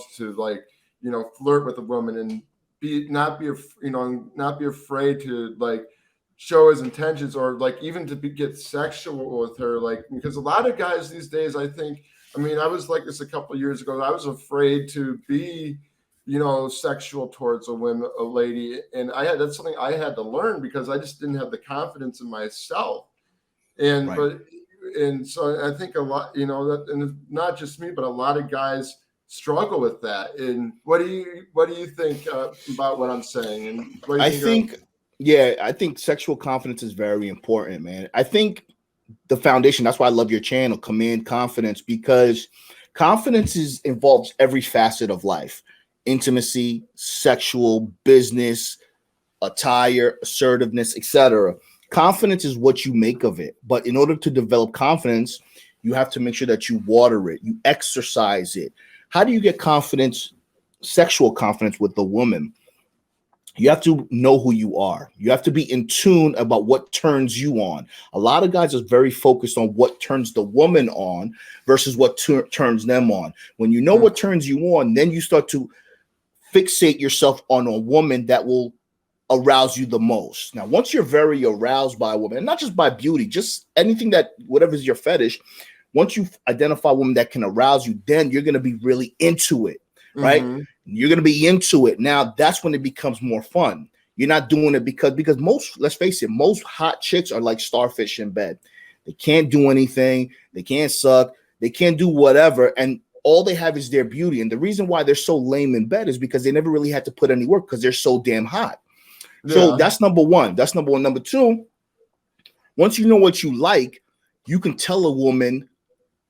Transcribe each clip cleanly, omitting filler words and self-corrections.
themselves to like, flirt with a woman and not be afraid to like show his intentions or like even to get sexual with her. Like, because a lot of guys these days, I think, I mean, I was like this a couple of years ago. I was afraid to be, sexual towards a lady. And that's something I had to learn because I just didn't have the confidence in myself. And, Right. and so I think a lot, that, and not just me, but a lot of guys struggle with that. And what do you think about what I'm saying? And what do you I think sexual confidence is very important, man. I think the foundation, that's why I love your channel, Command Confidence, because confidence involves every facet of life: intimacy, sexual, business, attire, assertiveness, etc. Confidence is what you make of it. But in order to develop confidence, you have to make sure that you water it, you exercise it. How do you get confidence, sexual confidence with the woman? You have to know who you are. You have to be in tune about what turns you on. A lot of guys are very focused on what turns the woman on versus what turns them on. When you know what turns you on, then you start to fixate yourself on a woman that will arouse you the most. Now, once you're very aroused by a woman, and not just by beauty, just anything that, whatever is your fetish, once you identify a woman that can arouse you, then you're going to be really into it, right? Mm-hmm. You're going to be into it. Now, that's when it becomes more fun. You're not doing it because most, let's face it, most hot chicks are like starfish in bed. They can't do anything. They can't suck. They can't do whatever. And all they have is their beauty. And the reason why they're so lame in bed is because they never really had to put any work because they're so damn hot. Yeah. So that's number one. That's number one. Number two, once you know what you like, you can tell a woman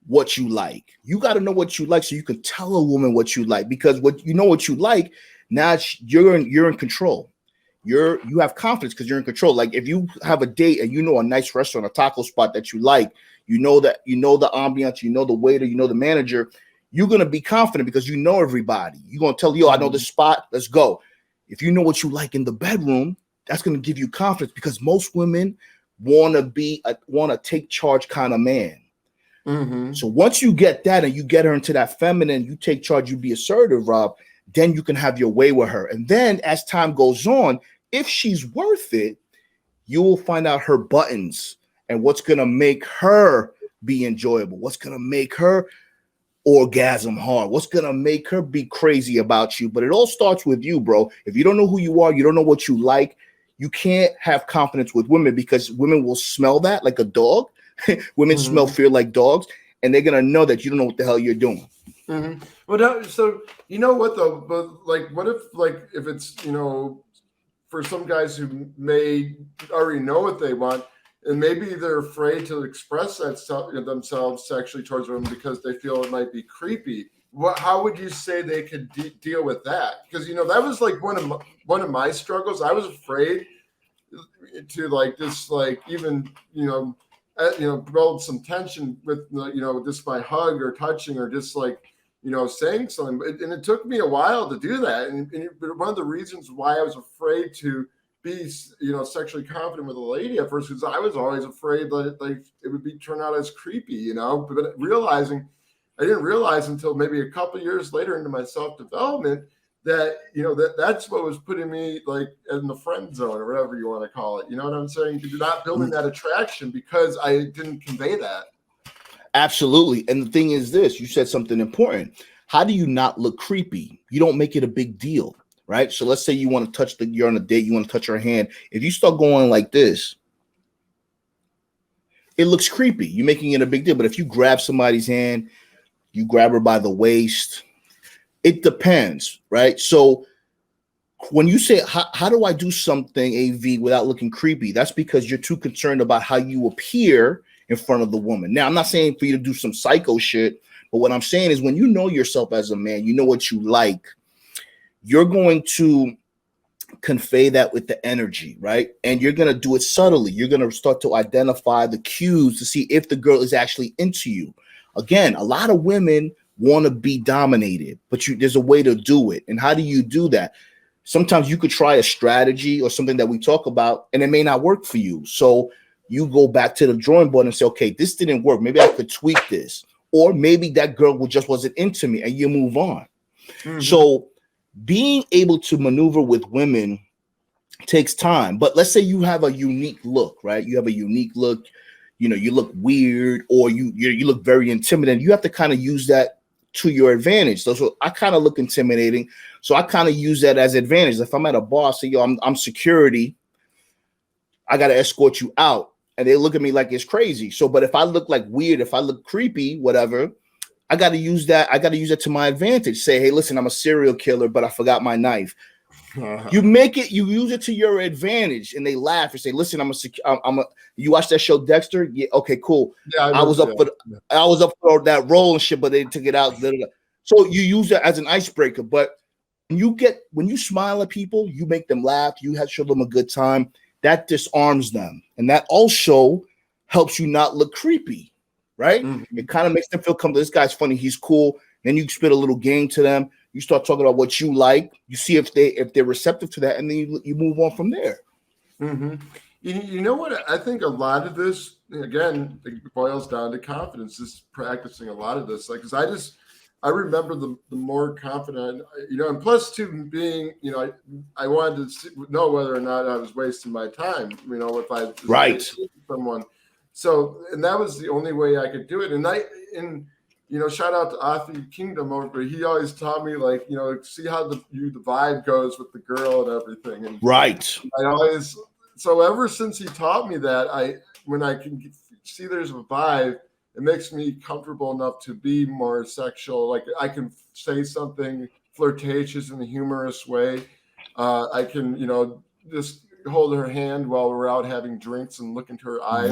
what you like. You got to know what you like so you can tell a woman what you like, because what you know what you like, now you're in control. You have confidence because you're in control. Like if you have a date and you know a nice restaurant, a taco spot that you like, you know the ambiance, you know the waiter, you know the manager, you're going to be confident because you know everybody. You're going to tell, yo, I know this spot, let's go. If you know what you like in the bedroom, that's going to give you confidence because most women want to take charge kind of man. Mm-hmm. So once you get that and you get her into that feminine, you take charge, you be assertive, Rob, then you can have your way with her. And then as time goes on, if she's worth it, you will find out her buttons and what's going to make her be enjoyable, what's going to make her orgasm hard, what's going to make her be crazy about you. But it all starts with you, bro. If you don't know who you are, you don't know what you like, you can't have confidence with women because women will smell that like a dog. Women smell fear like dogs, and they're going to know that you don't know what the hell you're doing. Mm-hmm. Well, so you know what though, but like, what if it's, for some guys who may already know what they want, and maybe they're afraid to express themselves sexually towards women because they feel it might be creepy. How would you say they could deal with that? Because that was like one of my struggles. I was afraid to like just like even build some tension with just by hug or touching or just like saying something. And it took me a while to do that. And one of the reasons why I was afraid to be sexually confident with a lady at first, because I was always afraid that it would be turn out as creepy, but I didn't realize until maybe a couple of years later into my self-development that that's what was putting me like in the friend zone or whatever you want to call it. You know what I'm saying? You're not building that attraction because I didn't convey that. Absolutely. And the thing is this, you said something important. How do you not look creepy? You don't make it a big deal. Right. So let's say you want to you're on a date, you want to touch her hand. If you start going like this, it looks creepy. You're making it a big deal. But if you grab somebody's hand, you grab her by the waist, it depends. Right. So when you say, how do I do something, AV, without looking creepy? That's because you're too concerned about how you appear in front of the woman. Now, I'm not saying for you to do some psycho shit, but what I'm saying is when you know yourself as a man, you know what you like. You're going to convey that with the energy, right? And you're going to do it subtly. You're going to start to identify the cues to see if the girl is actually into you. Again, a lot of women want to be dominated, but there's a way to do it. And how do you do that? Sometimes you could try a strategy or something that we talk about, and it may not work for you. So you go back to the drawing board and say, okay, this didn't work. Maybe I could tweak this. Or maybe that girl just wasn't into me, and you move on. So being able to maneuver with women takes time. But let's say you have a unique look, right? You have a unique look, you look weird, or you look very intimidating. You have to kind of use that to your advantage. So I kind of look intimidating. So I kind of use that as advantage. If I'm at a bar, say, yo, I'm security, I got to escort you out. And they look at me like it's crazy. So, but if I look like weird, if I look creepy, whatever, I got to use that. I got to use that to my advantage. Say, hey, listen, I'm a serial killer, but I forgot my knife. You use it to your advantage, and they laugh and say, "Listen, You watch that show Dexter? Yeah, okay, cool. Yeah, I was up for that role and shit, but they took it out. So you use it as an icebreaker. But when you smile at people, you make them laugh. You show them a good time. That disarms them, and that also helps you not look creepy, right? It kind of makes them feel comfortable. This guy's funny. He's cool. Then you spit a little game to them. You start talking about what you like. You see if they're receptive to that, and then you move on from there. You know what? I think a lot of this, again, it boils down to confidence. Just practicing a lot of this, because I remember the more confident, and plus too being, I wanted to know whether or not I was wasting my time, if I was someone. So, and that was the only way I could do it. And shout out to Afi Kingdom over. He always taught me, see how the vibe goes with the girl and everything. And so ever since he taught me that, when I can see there's a vibe, it makes me comfortable enough to be more sexual. Like I can say something flirtatious in a humorous way. I can, just hold her hand while we're out having drinks and look into her eyes.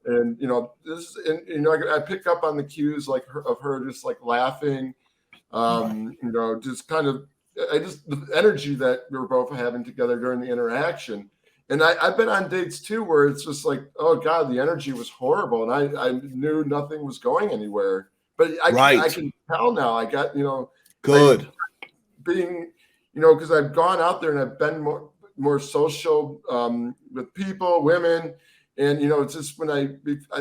And I pick up on the cues of her just like laughing, just kind of the energy that we were both having together during the interaction. And I've been on dates too where it's just like, oh God, the energy was horrible, and I knew nothing was going anywhere. But I can tell now. I got good being because I've gone out there and I've been more social with people, women. And, it's just when I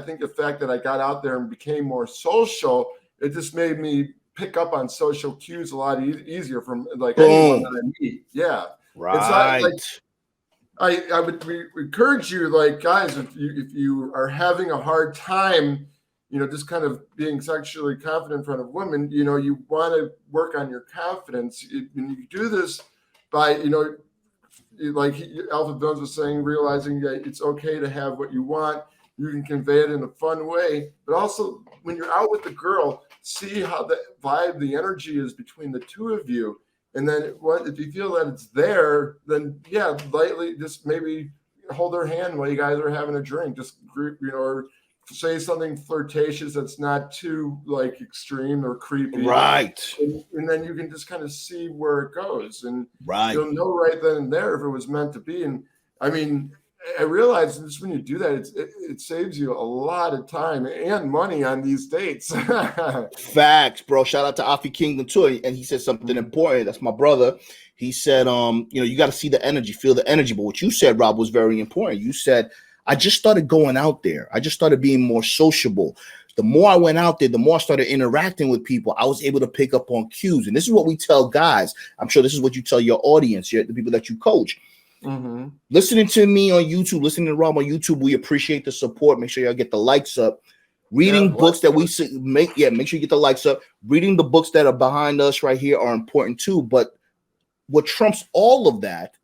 think the fact that I got out there and became more social, it just made me pick up on social cues a lot easier from anyone that I meet. Yeah. Right. I would encourage you, guys, if you are having a hard time, just kind of being sexually confident in front of women, you want to work on your confidence. And you do this by, like Alpha Jones was saying, realizing that it's okay to have what you want. You can convey it in a fun way, but also when you're out with the girl, see how the vibe, the energy is between the two of you. And then if you feel that it's there, then lightly just maybe hold her hand while you guys are having a drink, just or say something flirtatious that's not too extreme or creepy. Right. And then you can just kind of see where it goes. And you'll know right then and there if it was meant to be. And I mean, I realize just when you do that, it saves you a lot of time and money on these dates. Facts, bro. Shout out to Afi Kingdom too. And he said something important. That's my brother. He said, you got to see the energy, feel the energy. But what you said, Rob, was very important. You said, I just started going out there. I just started being more sociable. The more I went out there, the more I started interacting with people, I was able to pick up on cues. And this is what we tell guys. I'm sure this is what you tell your audience, the people that you coach. Listening to me on YouTube, listening to Rob on YouTube, we appreciate the support. Make sure y'all get the likes up. Reading books that we make sure you get the likes up. Reading the books that are behind us right here are important too. But what trumps all of that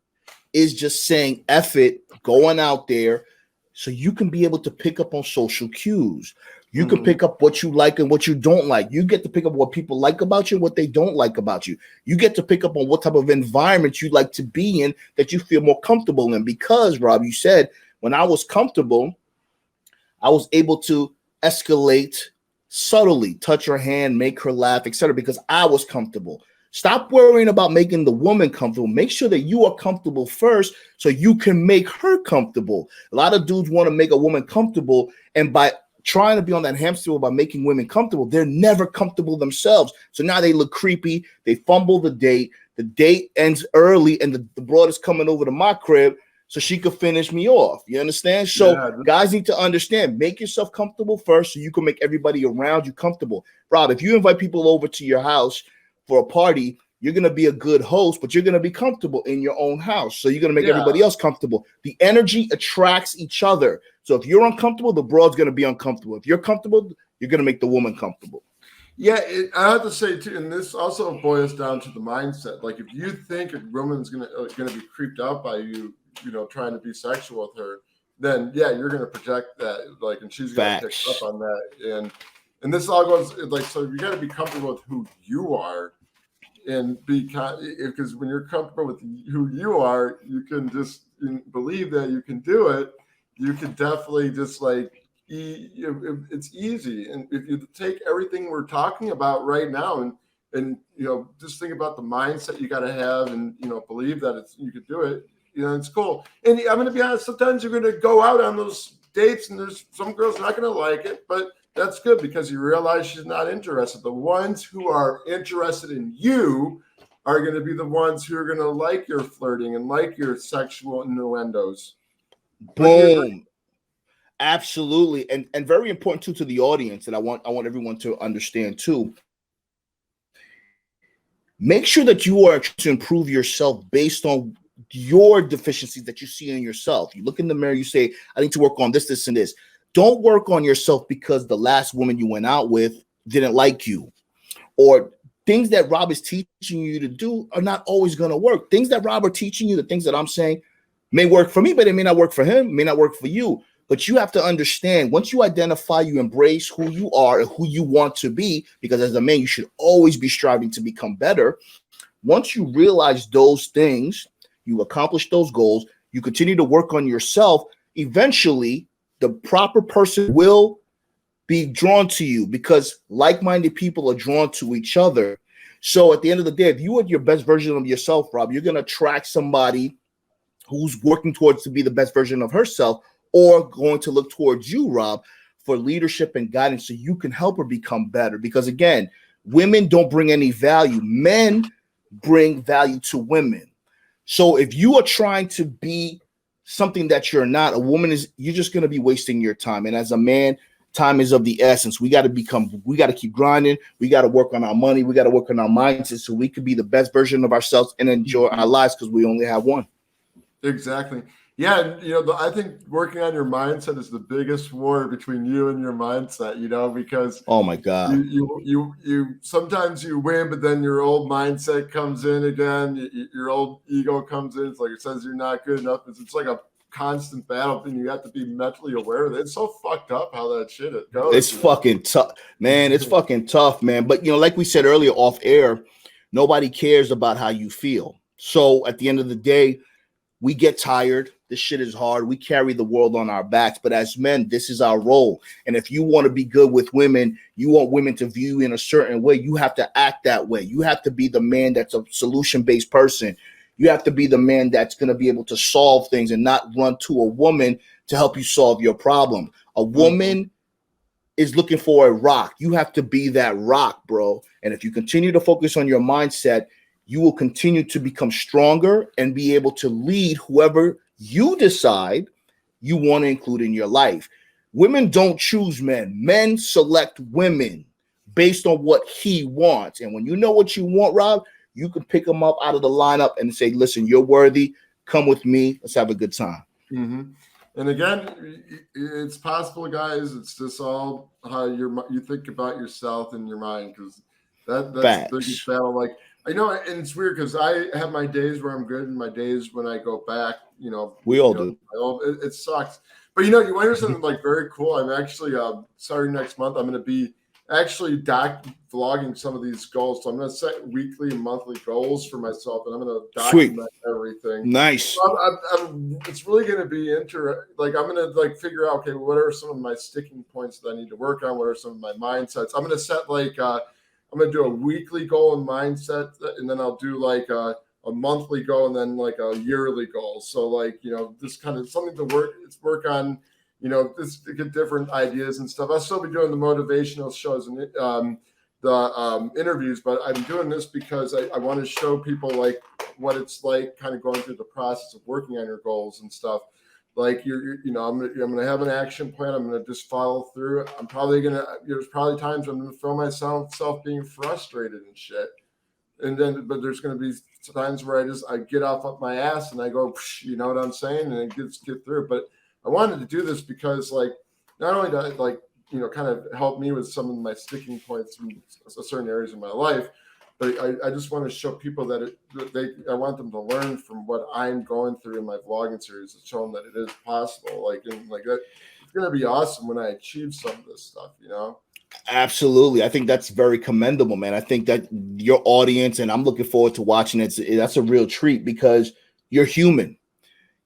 is just saying F it, going out there, so you can be able to pick up on social cues. You can pick up what you like and what you don't like. You get to pick up what people like about you, what they don't like about you. You get to pick up on what type of environment you like to be in that you feel more comfortable in. Because, Rob, you said when I was comfortable, I was able to escalate subtly, touch her hand, make her laugh, etc. because I was comfortable. Stop worrying about making the woman comfortable. Make sure that you are comfortable first so you can make her comfortable. A lot of dudes want to make a woman comfortable, and by trying to be on that hamster wheel by making women comfortable, they're never comfortable themselves. So now they look creepy. They fumble the date. The date ends early, and the broad is coming over to my crib so she could finish me off. You understand? So guys need to understand, make yourself comfortable first so you can make everybody around you comfortable. Rob, if you invite people over to your house for a party, you're going to be a good host, but you're going to be comfortable in your own house. So you're going to make everybody else comfortable. The energy attracts each other. So if you're uncomfortable, the broad's going to be uncomfortable. If you're comfortable, you're going to make the woman comfortable. Yeah, I have to say too, and this also boils down to the mindset. Like, if you think a woman's gonna be creeped out by you, trying to be sexual with her, then yeah, you're gonna project that, like, and she's gonna pick up on that. And this all goes like, so you got to be comfortable with who you are, and because when you're comfortable with who you are, you can just believe that you can do it. You can definitely just like. It's easy, and if you take everything we're talking about right now and just think about the mindset you got to have, and believe that you could do it, it's cool. And I'm going to be honest, sometimes you're going to go out on those dates and there's some girls not going to like it, but that's good because you realize she's not interested. The ones who are interested in you are going to be the ones who are going to like your flirting and like your sexual innuendos. Boom. Absolutely. And very important too to the audience, and I want everyone to understand too. Make sure that you are to improve yourself based on your deficiencies that you see in yourself. You look in the mirror, you say, I need to work on this, this, and this. Don't work on yourself because the last woman you went out with didn't like you, or things that Rob is teaching you to do are not always going to work. Things that Rob are teaching you, the things that I'm saying may work for me, but it may not work for him, may not work for you. But you have to understand, once you identify, you embrace who you are and who you want to be, because as a man, you should always be striving to become better. Once you realize those things, you accomplish those goals, you continue to work on yourself, eventually the proper person will be drawn to you, because like-minded people are drawn to each other. So at the end of the day, if you are your best version of yourself, Rob, you're going to attract somebody who's working towards to be the best version of herself, or going to look towards you, Rob, for leadership and guidance so you can help her become better. Because again, women don't bring any value. Men bring value to women. So if you are trying to be something that you're not, you're just going to be wasting your time. And as a man, time is of the essence. We got to keep grinding. We got to work on our money. We got to work on our mindset so we can be the best version of ourselves and enjoy our lives, because we only have one. Exactly. Yeah, I think working on your mindset is the biggest war between you and your mindset. Because oh my God, you sometimes you win, but then your old mindset comes in again. Your old ego comes in. It's like it says you're not good enough. It's like a constant battle, and you have to be mentally aware of it. It's so fucked up how that shit goes. It's fucking tough, man. It's fucking tough, man. But like we said earlier off air, nobody cares about how you feel. So at the end of the day, we get tired. This shit is hard. We carry the world on our backs. But as men, this is our role. And if you want to be good with women, you want women to view you in a certain way, you have to act that way. You have to be the man that's a solution-based person. You have to be the man that's going to be able to solve things and not run to a woman to help you solve your problem. A woman is looking for a rock. You have to be that rock, bro. And if you continue to focus on your mindset, you will continue to become stronger and be able to lead whoever you decide you want to include in your life. Women don't choose men. Men select women based on what he wants. And when you know what you want, Rob, you can pick them up out of the lineup and say, listen, you're worthy. Come with me. Let's have a good time. Mm-hmm. And again, it's possible, guys. It's just all how you think about yourself in your mind, because that's the biggest battle. Like, I know, and it's weird because I have my days where I'm good and my days when I go back, we all do. It sucks. But you want to hear something like very cool? I'm actually starting next month. I'm going to be actually vlogging some of these goals. So I'm going to set weekly and monthly goals for myself, and I'm going to document everything. Nice. So it's really going to be interesting. Like, I'm going to figure out, okay, what are some of my sticking points that I need to work on? What are some of my mindsets? I'm going to set I'm going to do a weekly goal and mindset, and then I'll do a monthly goal and then a yearly goal. So this kind of something to work on, just to get different ideas and stuff. I'll still be doing the motivational shows and the interviews, but I'm doing this because I want to show people what it's like kind of going through the process of working on your goals and stuff. I'm gonna have an action plan. I'm gonna just follow through. There's probably times I'm gonna feel myself being frustrated and shit. and then but there's going to be times where I get off up my ass and I go, you know what I'm saying, and it get through. But I wanted to do this because like not only to like kind of help me with some of my sticking points in certain areas of my life, but I just want to show people that I want them to learn from what I'm going through in my vlogging series to show them that it is possible. Like and like that, it's going to be awesome when I achieve some of this stuff. Absolutely. I think that's very commendable, man. I think that your audience, and I'm looking forward to watching it. That's a real treat because you're human.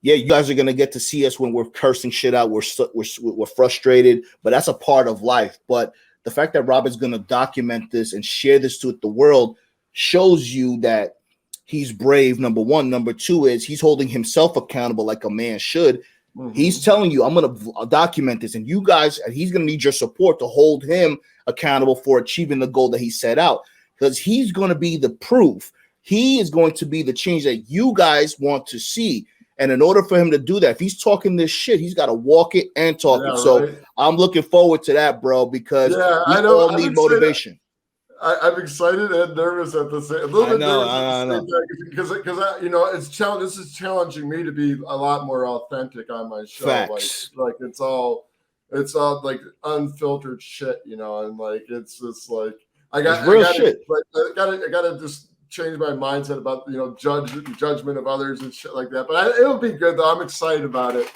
Yeah, you guys are going to get to see us when we're cursing shit out. We're frustrated, but that's a part of life. But the fact that Rob is going to document this and share this to the world shows you that he's brave, number one. Number two is he's holding himself accountable like a man should. Mm-hmm. He's telling you, I'm going to document this, and you guys, and he's going to need your support to hold him accountable for achieving the goal that he set out, because he's going to be the proof. He is going to be the change that you guys want to see. And in order for him to do that, if he's talking this shit, he's got to walk it and talk it. So right. I'm looking forward to that, bro, because we all need motivation. I'm excited and nervous at the same. A little bit nervous at the same time because it's challenge. This is challenging me to be a lot more authentic on my show. Facts. Like it's all like unfiltered shit, and like it's just like I gotta just change my mindset about judgment of others and shit like that. But it'll be good though. I'm excited about it.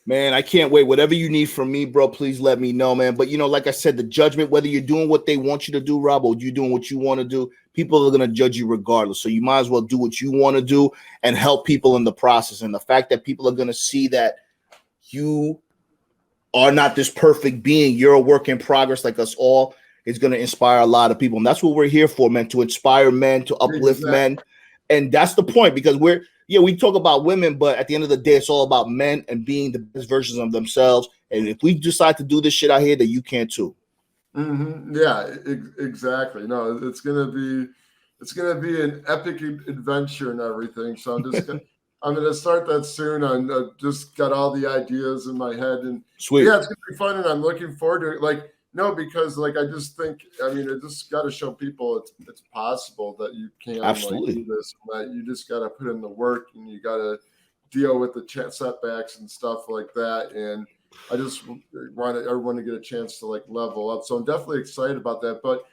Man, I can't wait. Whatever you need from me, bro, please let me know, man. But, like I said, the judgment, whether you're doing what they want you to do, Rob, or you're doing what you want to do, people are going to judge you regardless. So you might as well do what you want to do and help people in the process. And the fact that people are going to see that you are not this perfect being, you're a work in progress like us all, is going to inspire a lot of people. And that's what we're here for, man, to inspire men, to uplift men. And that's the point, because we talk about women, but at the end of the day, it's all about men and being the best versions of themselves. And if we decide to do this shit out here, then you can too. Mm-hmm. Yeah, exactly. No, it's gonna be an epic adventure and everything. So I'm gonna start that soon. I just got all the ideas in my head, and sweet. Yeah, it's gonna be fun, and I'm looking forward to it. Because I just think, I just got to show people it's possible that you can do this, and that you just got to put in the work, and you got to deal with the setbacks and stuff like that. And I just want everyone to get a chance to level up. So I'm definitely excited about that. But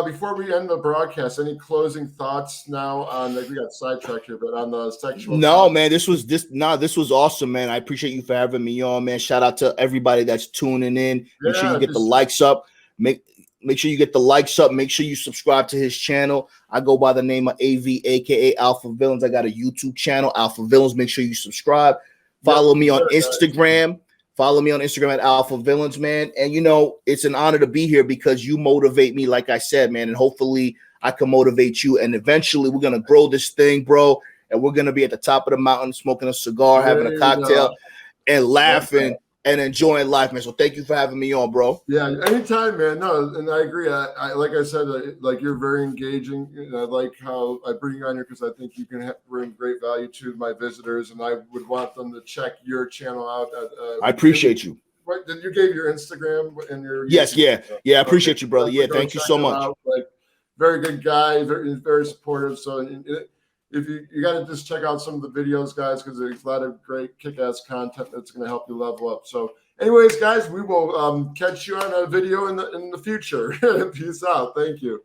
before we end the broadcast, any closing thoughts now on, we got sidetracked here, but on the sexual? No, man, this was awesome, man. I appreciate you for having me on, man. Shout out to everybody that's tuning in. Make sure you get the likes up. Make sure you get the likes up. Make sure you subscribe to his channel. I go by the name of AV, aka Alpha Villains. I got a YouTube channel, Alpha Villains. Make sure you subscribe. Follow me on Instagram. Follow me on Instagram at Alpha Villains, man. And, it's an honor to be here because you motivate me, like I said, man. And hopefully I can motivate you. And eventually we're going to grow this thing, bro. And we're going to be at the top of the mountain smoking a cigar, having a cocktail, and laughing and enjoying life, man. So thank you for having me on, bro. Yeah, anytime, man. No, and I agree. I like I said, you're very engaging. And I like how I bring you on here because I think you can bring great value to my visitors, and I would want them to check your channel out. I appreciate you. Right? Did you gave your Instagram and your yes, YouTube yeah. I appreciate you, brother. Yeah, thank you so much. Very good guy, very supportive. So if you got to just check out some of the videos, guys, because there's a lot of great kick-ass content that's going to help you level up. So anyways, guys, we will catch you on a video in the future. Peace out. Thank you.